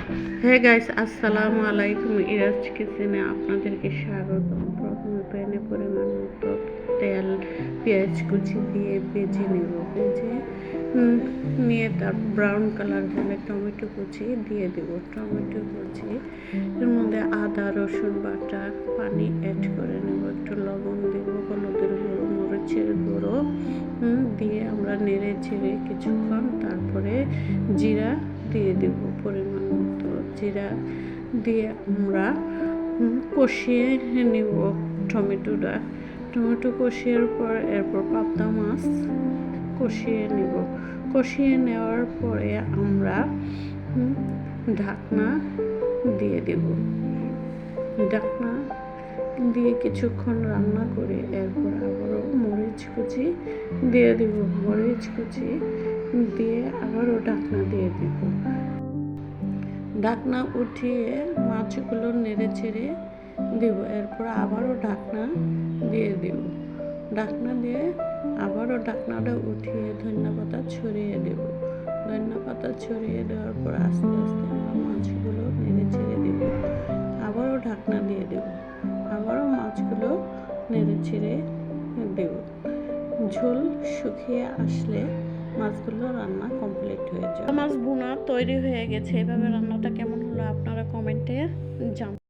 হ্যাঁ গাইস, আসসালামু আলাইকুম। ইরাজ কিচেনে আপনাদেরকে স্বাগত। প্রথমে প্যানে পরিমাণ মতো তেল, পেঁয়াজ কুচি দিয়ে ভেজে নেব। ভেজে নিয়ে তার ব্রাউন কালার হলে টমেটো কুচি দিয়ে দেব। টমেটো কুচি এর মধ্যে আদা রসুন বাটা, পানি অ্যাড করে নেব। একটু লবণ দেব, হলুদের গুঁড়ো, মরিচের গুঁড়ো দিয়ে আমরা নেড়ে চেড়ে কিছুক্ষণ, তারপরে জিরা দিয়ে দেব পরিমাণ মতো। জিরা দিয়ে আমরা কষিয়ে নেব টমেটো কষিয়ে পর এরপর পাবদা মাছ কষিয়ে নেব। কষিয়ে নেওয়ার পরে আমরা ঢাকনা দিয়ে দেব। ঢাকনা দিয়ে কিছুক্ষণ রান্না করে এরপর আবারও মরিচ কুচি দিয়ে দেব। মরিচ কুচি দিয়ে আবারও ঢাকনা দিয়ে দেব। ঢাকনা উঠিয়ে মাছগুলো নেড়ে চেড়ে দেব। এরপর আবারও ঢাকনা দিয়ে দেব। ঢাকনা দিয়ে আবারও ঢাকনাটা উঠিয়ে ধনিয়াপাতা ছড়িয়ে দেব। ধনিয়াপাতা ছড়িয়ে দেওয়ার পর আস্তে আস্তে আমরা মাছগুলো নেড়ে ছেড়ে দেব। আবারও ঢাকনা দিয়ে দেব। আবারও মাছগুলো নেড়ে ছেড়ে দেব। ঝোল শুকিয়ে আসলে মাছগুলো রান্না কমপ্লিট হয়ে যাবে। মাছ ভুনা তৈরি হয়ে গেছে। এভাবে রান্নাটা কেমন হলো আপনারা কমেন্টে জানান।